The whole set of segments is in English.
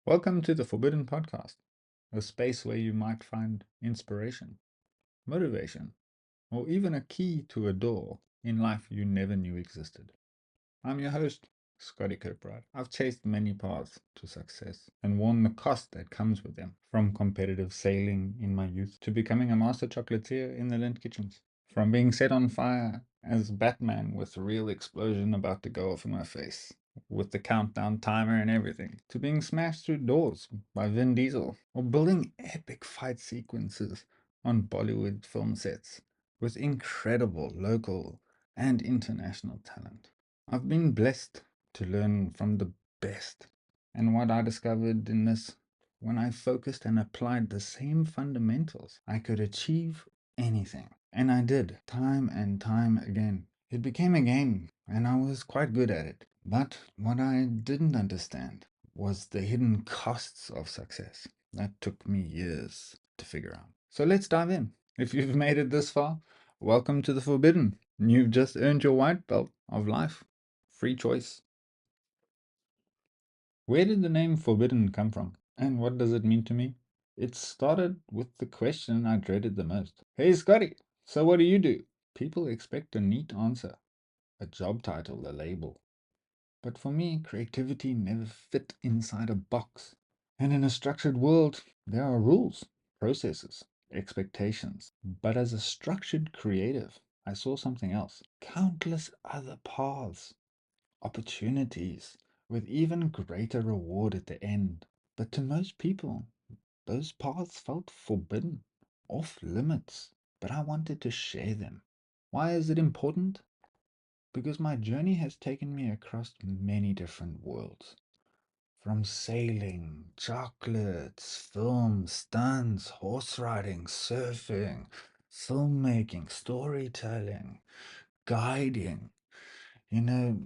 Welcome to the Forbidden Podcast, a space where you might find inspiration, motivation, or even a key to a door in life you never knew existed. I'm your host, Scotty Kirkbride. I've chased many paths to success and worn the cost that comes with them, from competitive sailing in my youth to becoming a master chocolatier in the Lindt kitchens, from being set on fire as Batman with a real explosion about to go off in my face, with the countdown timer and everything, to being smashed through doors by Vin Diesel, or building epic fight sequences on Bollywood film sets with incredible local and international talent. I've been blessed to learn from the best. And what I discovered in this, when I focused and applied the same fundamentals, I could achieve anything. And I did, time and time again. It became a game, and I was quite good at it. But what I didn't understand was the hidden costs of success. That took me years to figure out. So let's dive in. If you've made it this far, welcome to the Forbidden. You've just earned your white belt of life. Free choice. Where did the name Forbidden come from? And what does it mean to me? It started with the question I dreaded the most. Hey Scotty, so what do you do? People expect a neat answer, a job title, a label. But for me, creativity never fit inside a box. And in a structured world, there are rules, processes, expectations. But as a structured creative, I saw something else. Countless other paths, opportunities, with even greater reward at the end. But to most people, those paths felt forbidden, off limits. But I wanted to share them. Why is it important? Because my journey has taken me across many different worlds. From sailing, chocolates, film, stunts, horse riding, surfing, filmmaking, storytelling, guiding. You know,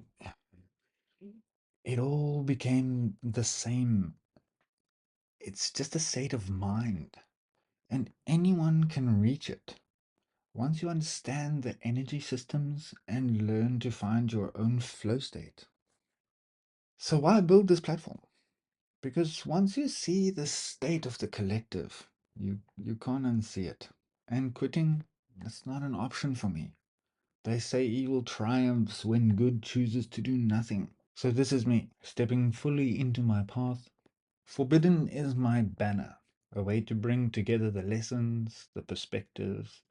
it all became the same. It's just a state of mind, and anyone can reach it. Once you understand the energy systems and learn to find your own flow state. So, why build this platform? Because once you see the state of the collective, you can't unsee it. And quitting, that's not an option for me. They say evil triumphs when good chooses to do nothing. So this is me, stepping fully into my path. Forbidden is my banner, a way to bring together the lessons, the perspectives,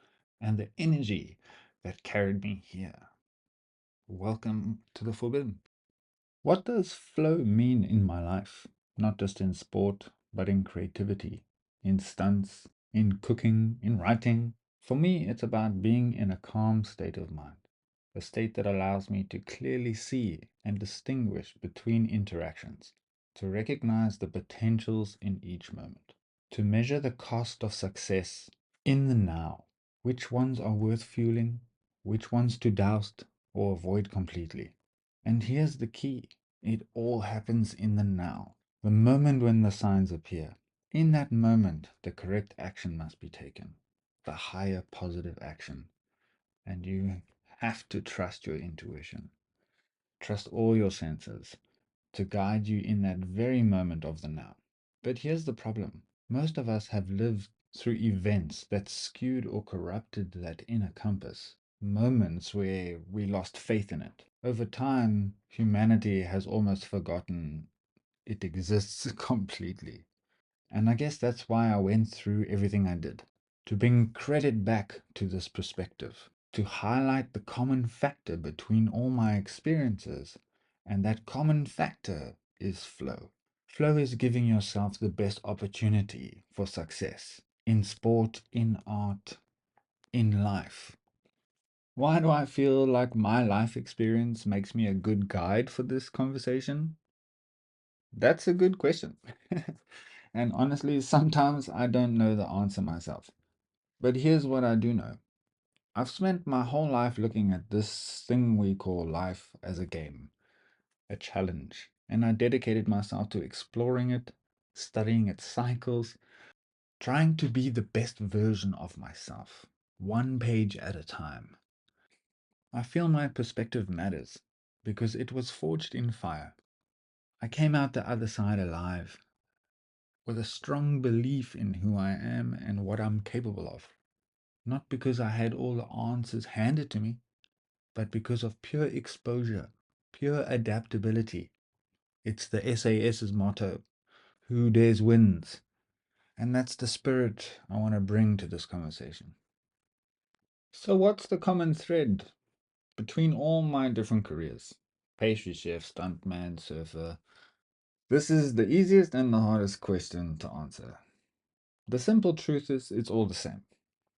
and the energy that carried me here. Welcome to the Forbidden. What does flow mean in my life? Not just in sport, but in creativity, in stunts, in cooking, in writing. For me, it's about being in a calm state of mind, a state that allows me to clearly see and distinguish between interactions, to recognize the potentials in each moment, to measure the cost of success in the now, which ones are worth fueling, which ones to doust or avoid completely. And here's the key. It all happens in the now, the moment when the signs appear. In that moment, the correct action must be taken, the higher positive action. And you have to trust your intuition. Trust all your senses to guide you in that very moment of the now. But here's the problem. Most of us have lived through events that skewed or corrupted that inner compass. Moments where we lost faith in it. Over time, humanity has almost forgotten it exists completely. And I guess that's why I went through everything I did. To bring credit back to this perspective. To highlight the common factor between all my experiences. And that common factor is flow. Flow is giving yourself the best opportunity for success in sport, in art, in life. Why do I feel like my life experience makes me a good guide for this conversation? That's a good question. And honestly, sometimes I don't know the answer myself. But here's what I do know. I've spent my whole life looking at this thing we call life as a game, a challenge. And I dedicated myself to exploring it, studying its cycles, trying to be the best version of myself, one page at a time. I feel my perspective matters because it was forged in fire. I came out the other side alive, with a strong belief in who I am and what I'm capable of. Not because I had all the answers handed to me, but because of pure exposure, pure adaptability. It's the SAS's motto, who dares wins. And that's the spirit I want to bring to this conversation. So what's the common thread between all my different careers? Pastry chef, stuntman, surfer. This is the easiest and the hardest question to answer. The simple truth is it's all the same.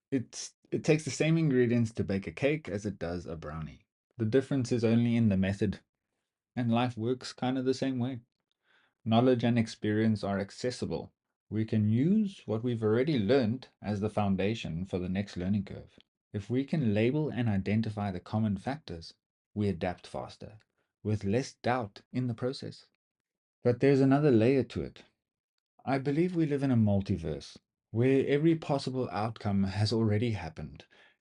It takes the same ingredients to bake a cake as it does a brownie. The difference is only in the method, and life works kind of the same way. Knowledge and experience are accessible. We can use what we've already learned as the foundation for the next learning curve. If we can label and identify the common factors, we adapt faster, with less doubt in the process. But there's another layer to it. I believe we live in a multiverse, where every possible outcome has already happened.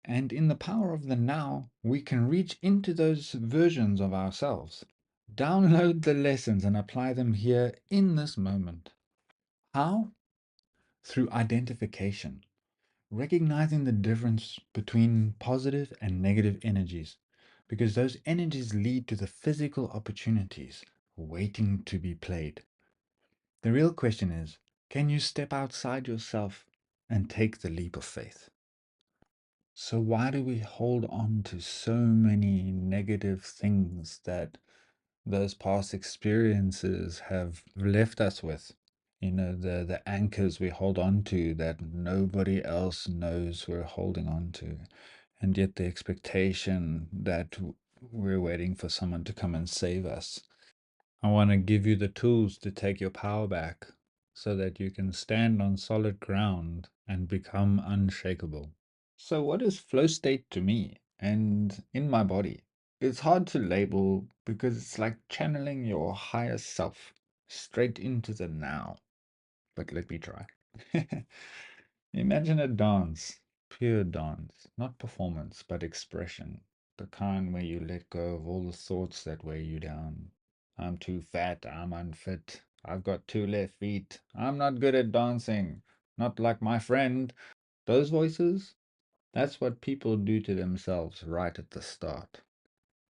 And in the power of the now, we can reach into those versions of ourselves, download the lessons and apply them here in this moment. How? Through identification, recognizing the difference between positive and negative energies, because those energies lead to the physical opportunities waiting to be played. The real question is, can you step outside yourself and take the leap of faith? So why do we hold on to so many negative things that those past experiences have left us with? The anchors we hold on to that nobody else knows we're holding on to. And yet the expectation that we're waiting for someone to come and save us. I want to give you the tools to take your power back so that you can stand on solid ground and become unshakable. So, what is flow state to me and in my body? It's hard to label because it's like channeling your higher self straight into the now. But let me try. Imagine a dance, pure dance, not performance, but expression. The kind where you let go of all the thoughts that weigh you down. I'm too fat, I'm unfit, I've got two left feet, I'm not good at dancing, not like my friend. Those voices, that's what people do to themselves right at the start.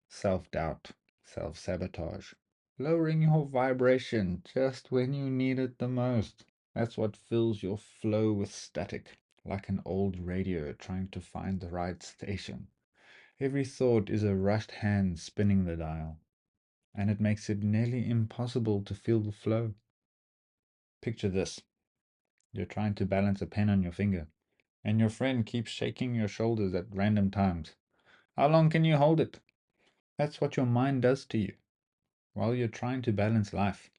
Self-doubt, self-sabotage, lowering your vibration just when you need it the most. That's what fills your flow with static, like an old radio trying to find the right station. Every thought is a rushed hand spinning the dial, and it makes it nearly impossible to feel the flow. Picture this. You're trying to balance a pen on your finger, and your friend keeps shaking your shoulders at random times. How long can you hold it? That's what your mind does to you while you're trying to balance life.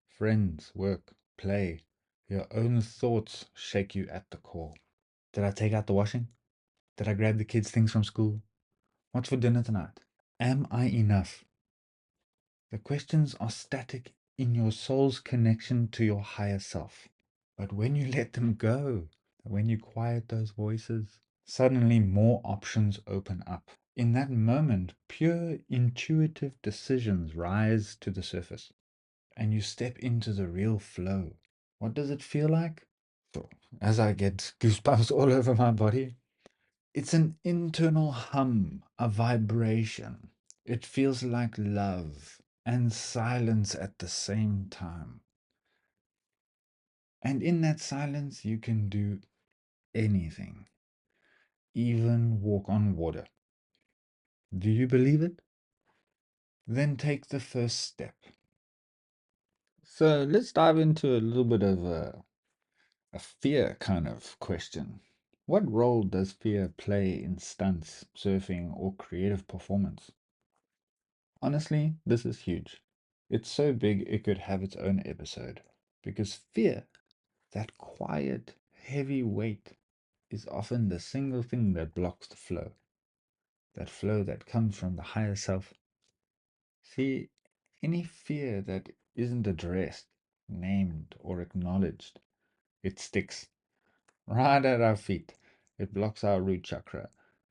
Friends, work, play. Your own thoughts shake you at the core. Did I take out the washing? Did I grab the kids' things from school? What's for dinner tonight? Am I enough? The questions are static in your soul's connection to your higher self. But when you let them go, when you quiet those voices, suddenly more options open up. In that moment, pure intuitive decisions rise to the surface, and you step into the real flow. What does it feel like? So, as I get goosebumps all over my body, it's an internal hum, a vibration. It feels like love and silence at the same time. And in that silence, you can do anything, even walk on water. Do you believe it? Then take the first step. So let's dive into a little bit of a fear kind of question. What role does fear play in stunts, surfing, or creative performance? Honestly, this is huge. It's so big it could have its own episode. Because fear, that quiet, heavy weight, is often the single thing that blocks the flow. That flow that comes from the higher self. See, any fear that isn't addressed, named, or acknowledged, it sticks right at our feet. It blocks our root chakra.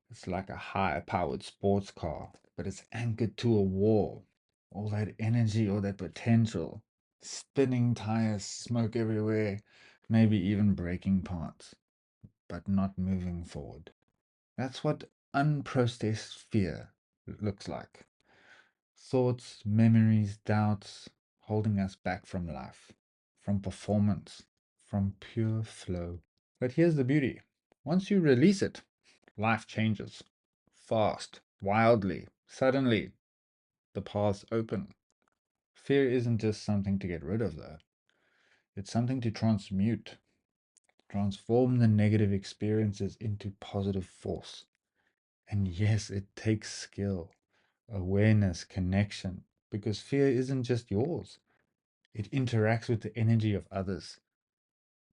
It's like a high-powered sports car, but it's anchored to a wall. All that energy, all that potential Spinning tires, smoke everywhere, maybe even breaking parts, but not moving forward. That's what unprocessed fear looks like. Thoughts, memories, doubts holding us back from life, from performance, from pure flow. But here's the beauty: once you release it, life changes. Fast, wildly, suddenly, the paths open. Fear isn't just something to get rid of, though. It's something to transmute, transform the negative experiences into positive force. And yes, it takes skill, awareness, connection, because fear isn't just yours. It interacts with the energy of others.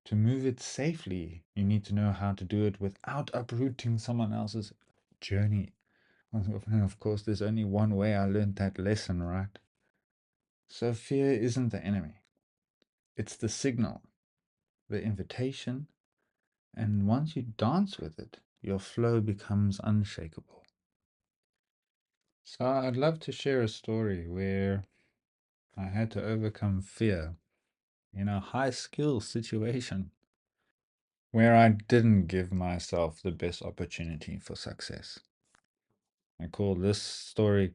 To move it safely, you need to know how to do it without uprooting someone else's journey. And of course, there's only one way I learned that lesson, right? So fear isn't the enemy. It's the signal, the invitation, and once you dance with it, your flow becomes unshakable. So I'd love to share a story where I had to overcome fear in a high skill situation where I didn't give myself the best opportunity for success. I call this story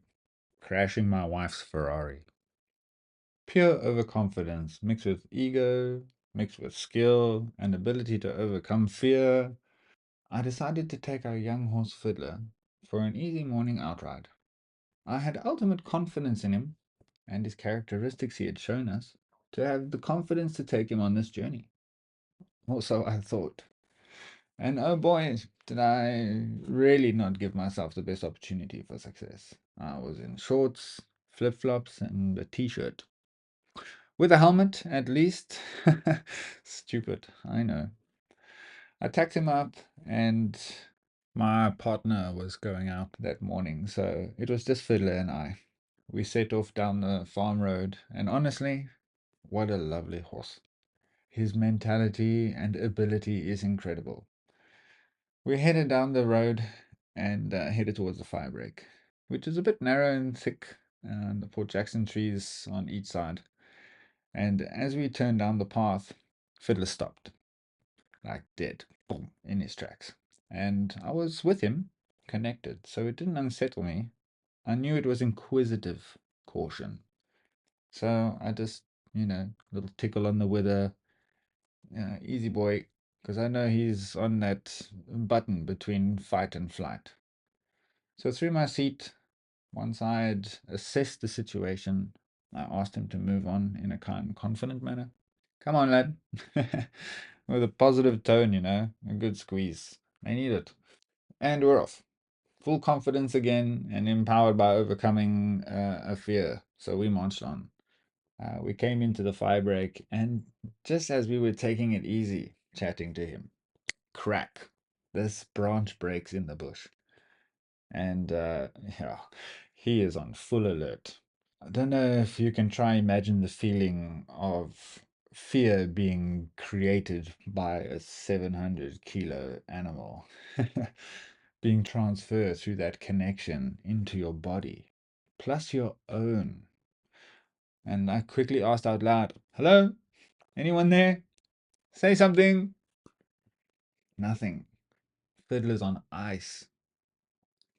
Crashing My Wife's Ferrari. Pure overconfidence mixed with ego, mixed with skill and ability to overcome fear. I decided to take our young horse Fiddler for an easy morning outride. I had ultimate confidence in him and his characteristics he had shown us to have the confidence to take him on this journey. Or so I thought. And oh boy, did I really not give myself the best opportunity for success. I was in shorts, flip-flops, and a t-shirt. With a helmet, at least. Stupid, I know. I tacked him up, and my partner was going out that morning, so it was just Fiddler and I. We set off down the farm road, and honestly, what a lovely horse. His mentality and ability is incredible. We headed down the road and headed towards the fire break, which is a bit narrow and thick, and the Port Jackson trees on each side. And as we turned down the path, Fiddler stopped, like dead, boom, in his tracks. And I was with him, connected, so it didn't unsettle me. I knew it was inquisitive caution. So I just, little tickle on the wither, easy boy, because I know he's on that button between fight and flight. So through my seat, once I'd assessed the situation, I asked him to move on in a kind, confident manner. Come on, lad. With a positive tone, a good squeeze. I need it. And we're off. Full confidence again and empowered by overcoming a fear. So we marched on. We came into the fire break, and just as we were taking it easy, chatting to him, crack, this branch breaks in the bush. And yeah, he is on full alert. I don't know if you can try imagine the feeling of fear being created by a 700 kilo animal being transferred through that connection into your body, plus your own. And I quickly asked out loud, "Hello? Anyone there? Say something." Nothing. Fiddler's on ice.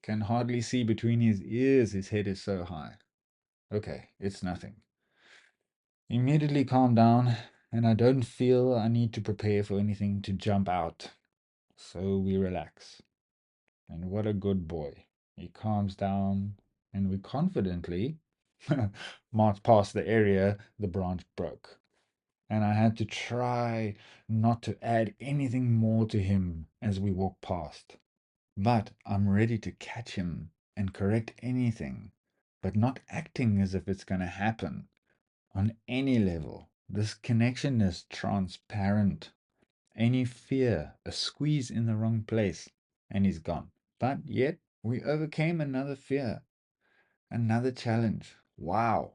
Can hardly see between his ears, his head is so high. Okay, it's nothing. Immediately calm down, and I don't feel I need to prepare for anything to jump out. So we relax. And what a good boy. He calms down, and we confidently march past the area the branch broke. And I had to try not to add anything more to him as we walk past. But I'm ready to catch him and correct anything, but not acting as if it's going to happen on any level. This connection is transparent. Any fear, a squeeze in the wrong place, and he's gone. But yet, we overcame another fear, another challenge. Wow,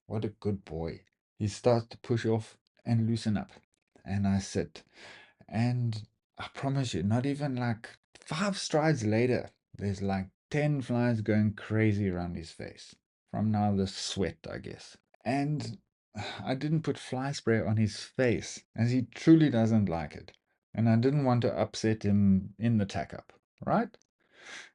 what a good boy. He starts to push off and loosen up. And I sit. And I promise you, not even like 5 strides later, there's like 10 flies going crazy around his face. From now the sweat, I guess. And I didn't put fly spray on his face, as he truly doesn't like it. And I didn't want to upset him in the tack up, right?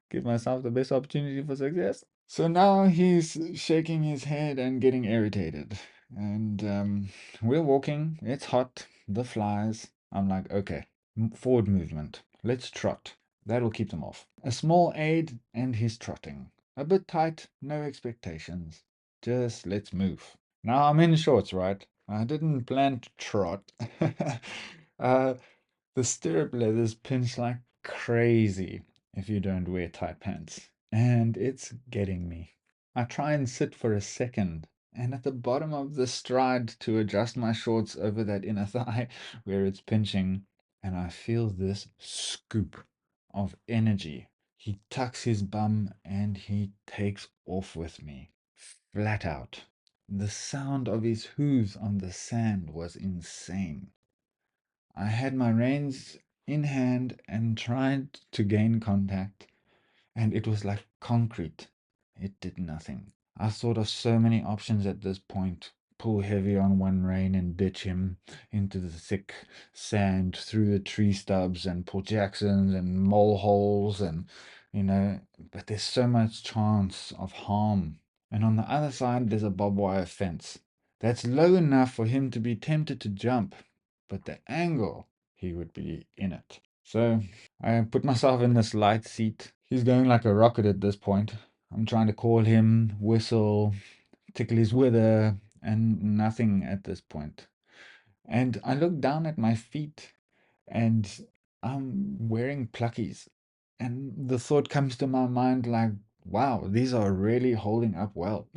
Give myself the best opportunity for success. So now he's shaking his head and getting irritated. And we're walking, it's hot, the flies. I'm like, okay, forward movement. Let's trot. That'll keep them off. A small aid, and he's trotting. A bit tight, no expectations. Just let's move. Now I'm in shorts, right? I didn't plan to trot. uh, the stirrup leathers pinch like crazy if you don't wear tight pants, and it's getting me. I try and sit for a second, and at the bottom of the stride to adjust my shorts over that inner thigh where it's pinching, and I feel this scoop of energy. He tucks his bum and he takes off with me, flat out. The sound of his hooves on the sand was insane. I had my reins in hand and tried to gain contact, and it was like concrete. It did nothing. I thought of so many options at this point. Pull heavy on one rein and ditch him into the thick sand through the tree stubs and pull Jacksons and mole holes but there's so much chance of harm. And on the other side, there's a barbed wire fence that's low enough for him to be tempted to jump, but the angle, he would be in it. So I put myself in this light seat. He's going like a rocket at this point. I'm trying to call him, whistle, tickle his wither, and nothing at this point. And I look down at my feet and I'm wearing pluckies. And the thought comes to my mind like, wow, these are really holding up well.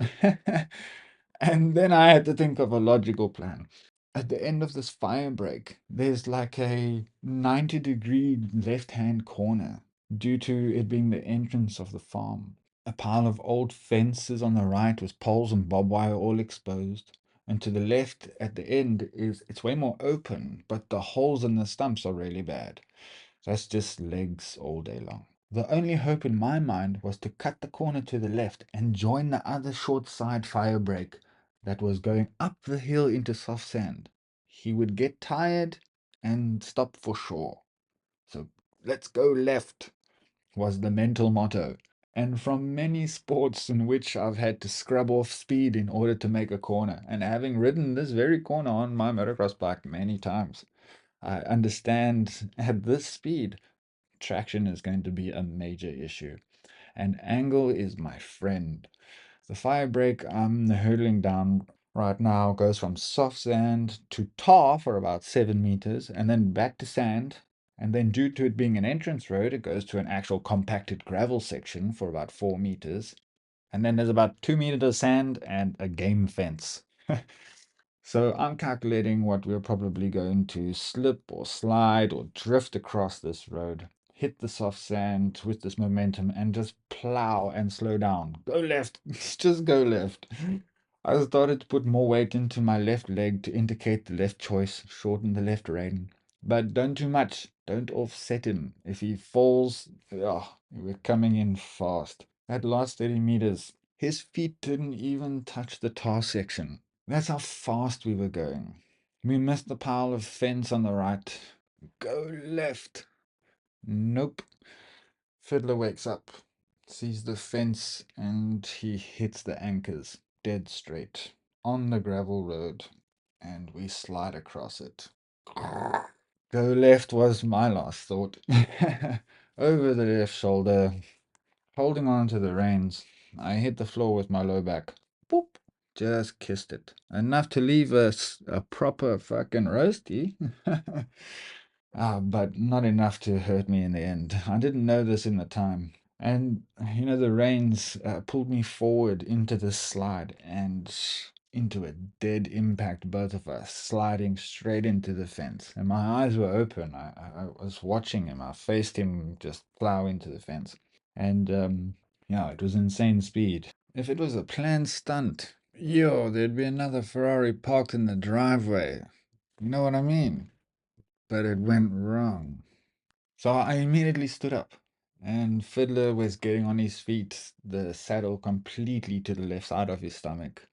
And then I had to think of a logical plan. At the end of this fire break, there's like a 90-degree left-hand corner due to it being the entrance of the farm. A pile of old fences on the right with poles and barbed wire all exposed. And to the left at the end it's way more open, but the holes in the stumps are really bad. That's just legs all day long. The only hope in my mind was to cut the corner to the left and join the other short side fire break that was going up the hill into soft sand. He would get tired and stop for sure. So let's go left was the mental motto. And from many sports in which I've had to scrub off speed in order to make a corner, and having ridden this very corner on my motocross bike many times, I understand at this speed, traction is going to be a major issue. And angle is my friend. The fire break I'm hurtling down right now goes from soft sand to tar for about 7 meters and then back to sand. And then, due to it being an entrance road, it goes to an actual compacted gravel section for about 4 meters. And then there's about 2 meters of sand and a game fence. So I'm calculating what we're probably going to slip or slide or drift across this road, hit the soft sand with this momentum, and just plow and slow down. Go left, just go left. I started to put more weight into my left leg to indicate the left choice, shorten the left rein. But don't too much, don't offset him. If he falls, we're coming in fast. That last 30 meters, his feet didn't even touch the tar section. That's how fast we were going. We missed the pile of fence on the right. Go left. Nope. Fiddler wakes up, sees the fence, and he hits the anchors dead straight on the gravel road, and we slide across it. Go left was my last thought. Over the left shoulder, holding on to the reins, I hit the floor with my low back. Boop. Just kissed it. Enough to leave us a proper fucking roasty. But not enough to hurt me in the end. I didn't know this in the time. And, the reins pulled me forward into the slide and into a dead impact, both of us, sliding straight into the fence. And my eyes were open. I was watching him. I faced him just plow into the fence. And, yeah, it was insane speed. If it was a planned stunt, there'd be another Ferrari parked in the driveway. You know what I mean? But it went wrong. So I immediately stood up, and Fiddler was getting on his feet, the saddle completely to the left side of his stomach.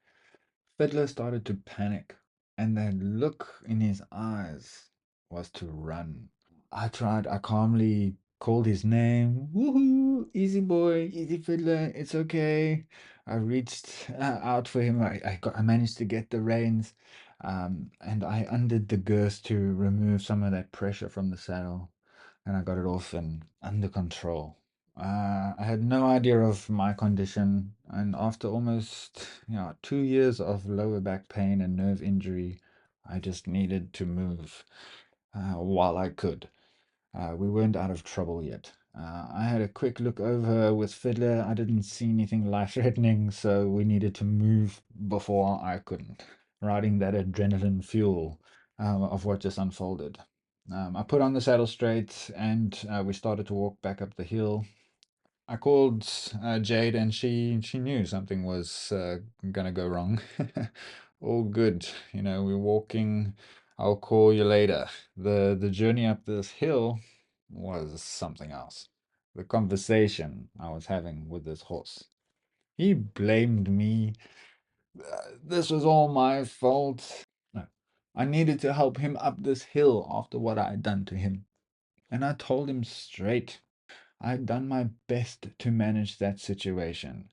Fiddler started to panic, and that look in his eyes was to run. I calmly called his name. Woohoo! Easy boy, easy fiddler, it's okay. I reached out for him. I managed to get the reins, and I undid the girth to remove some of that pressure from the saddle, and I got it off and under control. I had no idea of my condition, and after almost 2 years of lower back pain and nerve injury, I just needed to move while I could. We weren't out of trouble yet. I had a quick look over with Fiddler. I didn't see anything life-threatening, so we needed to move before I couldn't. Riding that adrenaline fuel of what just unfolded. I put on the saddle straight and we started to walk back up the hill. I called Jade and she knew something was gonna go wrong. All good, we're walking. I'll call you later. The journey up this hill was something else. The conversation I was having with this horse. He blamed me. This was all my fault. No, I needed to help him up this hill after what I had done to him. And I told him straight. I had done my best to manage that situation.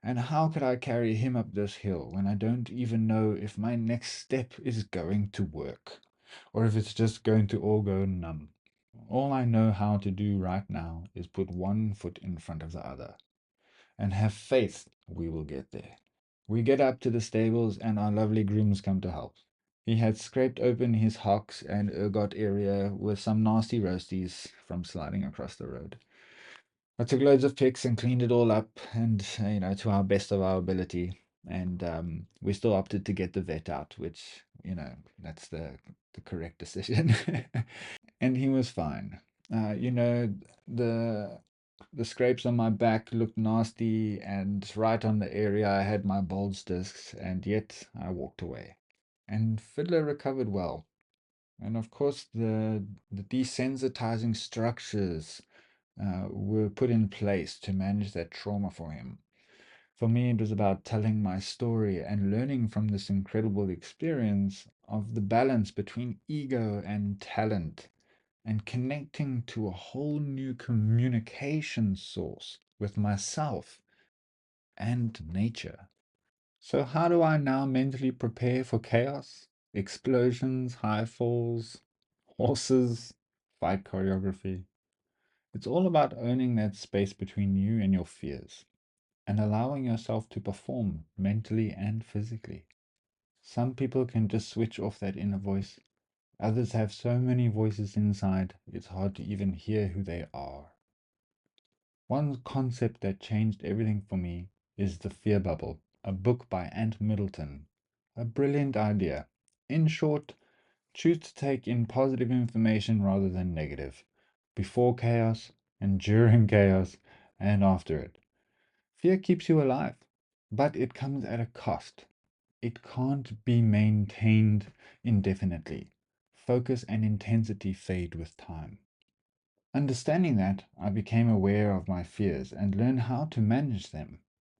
And how could I carry him up this hill when I don't even know if my next step is going to work or if it's just going to all go numb? All I know how to do right now is put one foot in front of the other and have faith we will get there. We get up to the stables and our lovely grooms come to help. He had scraped open his hocks and ergot area with some nasty roasties from sliding across the road. I took loads of pics and cleaned it all up, and to our best of our ability. And we still opted to get the vet out, which that's the correct decision. And he was fine. The the scrapes on my back looked nasty, and right on the area I had my bulge discs, and yet I walked away. And Fiddler recovered well. And of course, the desensitizing structures were put in place to manage that trauma for him. For me, it was about telling my story and learning from this incredible experience of the balance between ego and talent and connecting to a whole new communication source with myself and nature. So, how do I now mentally prepare for chaos, explosions, high falls, horses, fight choreography? It's all about owning that space between you and your fears and allowing yourself to perform mentally and physically. Some people can just switch off that inner voice. Others have so many voices inside, it's hard to even hear who they are. One concept that changed everything for me is The Fear Bubble, a book by Ant Middleton. A brilliant idea. In short, choose to take in positive information rather than negative. Before chaos, and during chaos, and after it. Fear keeps you alive, but it comes at a cost. It can't be maintained indefinitely. Focus and intensity fade with time. Understanding that, I became aware of my fears and learned how to manage them.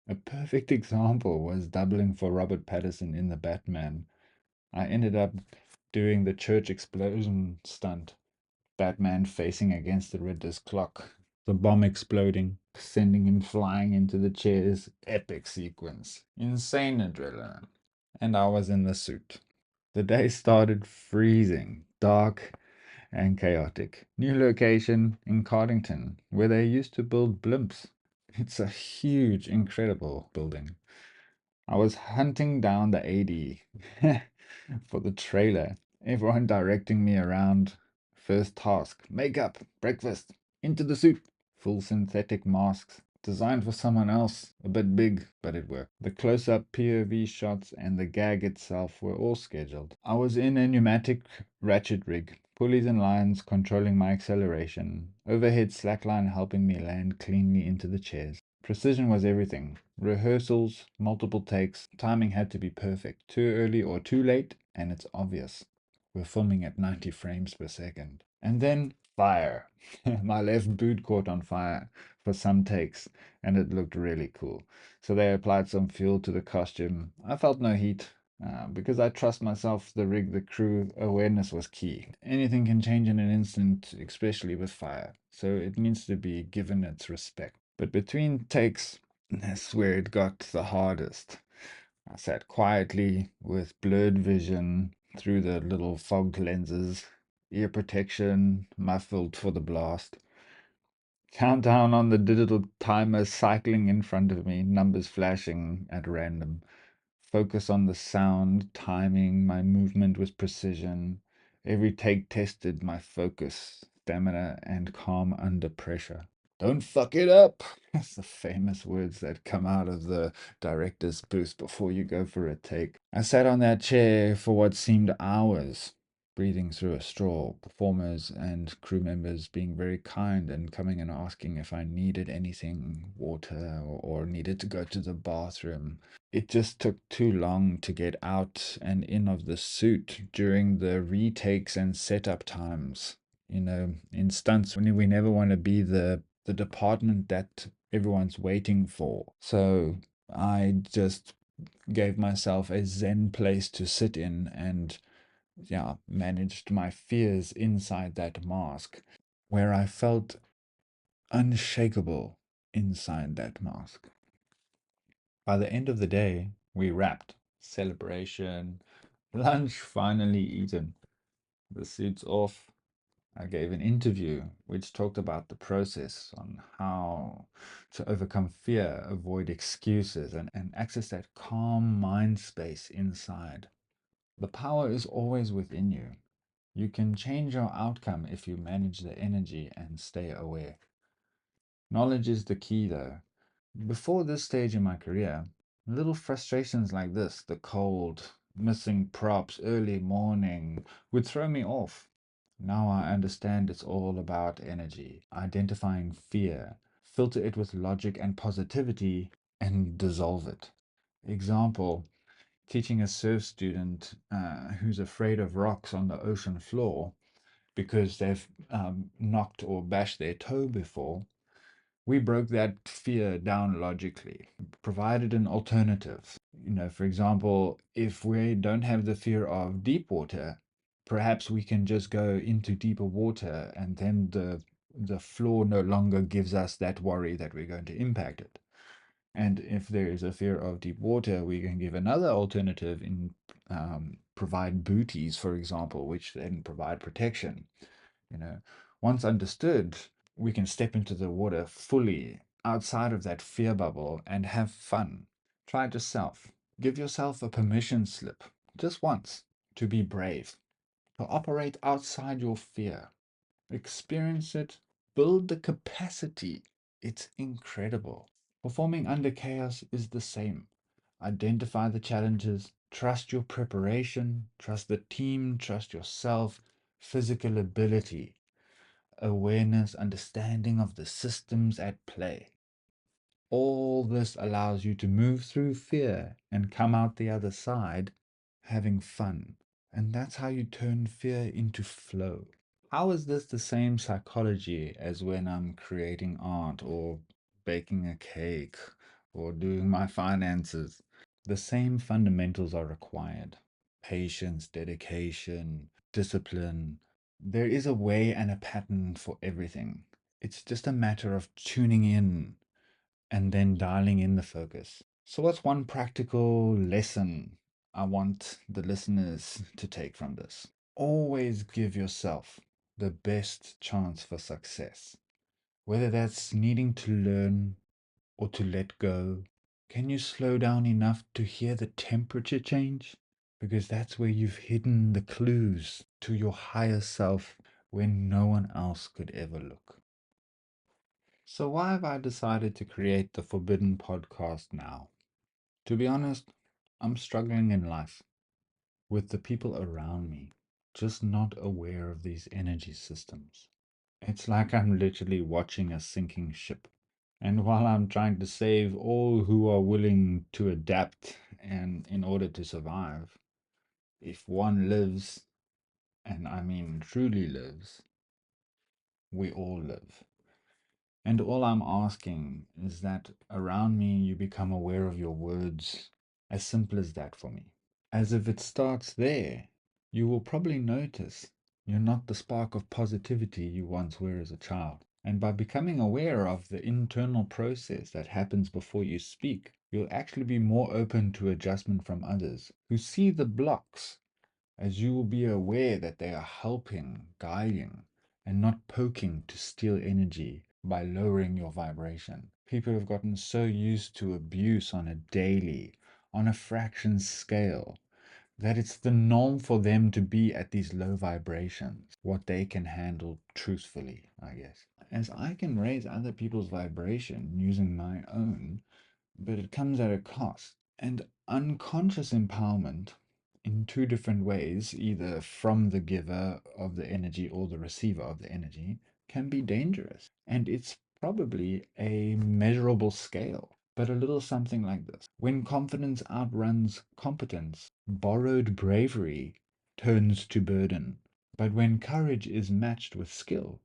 A perfect example was doubling for Robert Pattinson in The Batman. I ended up doing the church explosion stunt, Batman facing against the Riddler's clock, the bomb exploding, sending him flying into the chairs. Epic sequence. Insane adrenaline. And I was in the suit. The day started freezing, dark, and chaotic. New location in Cardington, where they used to build blimps. It's a huge, incredible building. I was hunting down the AD for the trailer. Everyone directing me around. First task, makeup, breakfast, into the suit. Full synthetic masks, designed for someone else, a bit big, but it worked. The close-up POV shots and the gag itself were all scheduled. I was in a pneumatic ratchet rig, pulleys and lines controlling my acceleration, overhead slackline helping me land cleanly into the chairs. Precision was everything. Rehearsals, multiple takes, timing had to be perfect. Too early or too late, and it's obvious. We're filming at 90 frames per second. And then fire. My left boot caught on fire for some takes, and it looked really cool. So they applied some fuel to the costume. I felt no heat, Because I trust myself, the rig, the crew, awareness was key. Anything can change in an instant, especially with fire, so it needs to be given its respect. But between takes, that's where it got the hardest. I sat quietly with blurred vision through the little fogged lenses, ear protection muffled for the blast. Countdown on the digital timer cycling in front of me, numbers flashing at random. Focus on the sound, timing my movement with precision. Every take tested my focus, stamina, and calm under pressure. Don't fuck it up. That's the famous words that come out of the director's booth before you go for a take. I sat on that chair for what seemed hours, breathing through a straw, performers and crew members being very kind and coming and asking if I needed anything, water, or needed to go to the bathroom. It just took too long to get out and in of the suit during the retakes and setup times. In stunts, we never want to be the department that everyone's waiting for. So I just gave myself a zen place to sit in and, yeah, managed my fears inside that mask, where I felt unshakable inside that mask. By the end of the day, we wrapped. Celebration, lunch finally eaten, the suits off. I gave an interview which talked about the process on how to overcome fear, avoid excuses, and access that calm mind space inside. The power is always within you. You can change your outcome if you manage the energy and stay aware. Knowledge is the key, though. Before this stage in my career, little frustrations like this, the cold, missing props, early morning, would throw me off. Now I understand it's all about energy, identifying fear, filter it with logic and positivity, and dissolve it. Example, teaching a surf student who's afraid of rocks on the ocean floor because they've knocked or bashed their toe before. We broke that fear down logically, provided an alternative. For example, if we don't have the fear of deep water, perhaps we can just go into deeper water and then the floor no longer gives us that worry that we're going to impact it. And if there is a fear of deep water, we can give another alternative in provide booties, for example, which then provide protection. You know, once understood, we can step into the water fully outside of that fear bubble and have fun. Try it yourself. Give yourself a permission slip, just once, to be brave, to operate outside your fear. Experience it, build the capacity. It's incredible. Performing under chaos is the same. Identify the challenges, trust your preparation, trust the team, trust yourself, physical ability, awareness, understanding of the systems at play. All this allows you to move through fear and come out the other side having fun. And that's how you turn fear into flow. How is this the same psychology as when I'm creating art or baking a cake or doing my finances? The same fundamentals are required: patience, dedication, discipline. There is a way and a pattern for everything. It's just a matter of tuning in and then dialing in the focus. So, what's one practical lesson I want the listeners to take from this? Always give yourself the best chance for success, whether that's needing to learn or to let go. Can you slow down enough to hear the temperature change? Because that's where you've hidden the clues to your higher self when no one else could ever look. So, why have I decided to create the Forbidden podcast now? To be honest, I'm struggling in life with the people around me, just not aware of these energy systems. It's like I'm literally watching a sinking ship. And while I'm trying to save all who are willing to adapt and in order to survive, if one lives, and I mean truly lives, we all live. And all I'm asking is that around me you become aware of your words. As simple as that for me. As if it starts there, you will probably notice you're not the spark of positivity you once were as a child. And by becoming aware of the internal process that happens before you speak, you'll actually be more open to adjustment from others who see the blocks, as you will be aware that they are helping, guiding, and not poking to steal energy by lowering your vibration. People have gotten so used to abuse on a daily, on a fraction scale, that it's the norm for them to be at these low vibrations, what they can handle truthfully, I guess. As I can raise other people's vibration using my own, but it comes at a cost. And unconscious empowerment in two different ways, either from the giver of the energy or the receiver of the energy, can be dangerous. And it's probably a measurable scale, but a little something like this. When confidence outruns competence, borrowed bravery turns to burden. But when courage is matched with skill,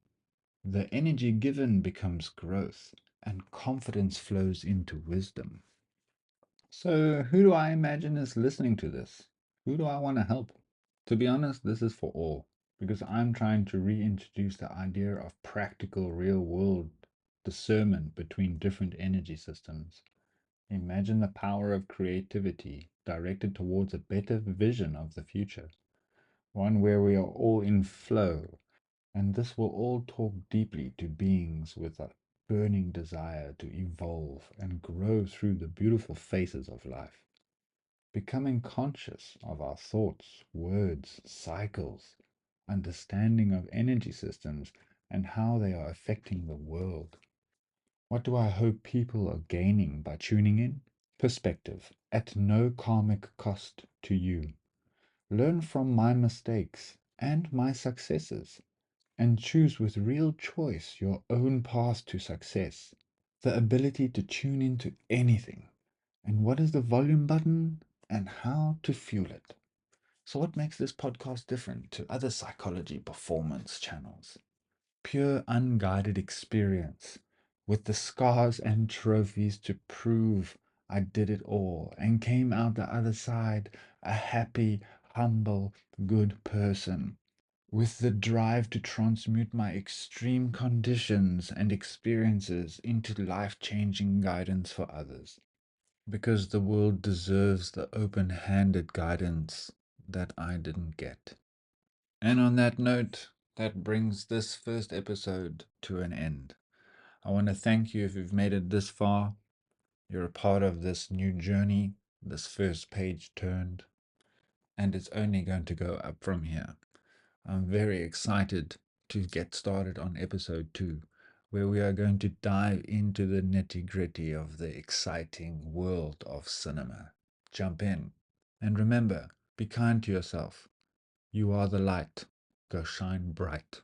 the energy given becomes growth, and confidence flows into wisdom. So, who do I imagine is listening to this? Who do I want to help? To be honest, this is for all, because I'm trying to reintroduce the idea of practical, real world discernment between different energy systems. Imagine the power of creativity directed towards a better vision of the future, one where we are all in flow, and this will all talk deeply to beings with a burning desire to evolve and grow through the beautiful phases of life. Becoming conscious of our thoughts, words, cycles, understanding of energy systems, and how they are affecting the world. What do I hope people are gaining by tuning in? Perspective at no karmic cost to you. Learn from my mistakes and my successes, and choose with real choice your own path to success. The ability to tune into anything, and what is the volume button, and how to fuel it. So, what makes this podcast different to other psychology performance channels? Pure unguided experience with the scars and trophies to prove I did it all and came out the other side a happy, humble, good person with the drive to transmute my extreme conditions and experiences into life changing guidance for others. Because the world deserves the open handed guidance that I didn't get. And on that note, that brings this first episode to an end. I want to thank you if you've made it this far. You're a part of this new journey, this first page turned, and it's only going to go up from here. I'm very excited to get started on episode 2, where we are going to dive into the nitty gritty of the exciting world of cinema. Jump in. And remember, be kind to yourself. You are the light. Go shine bright.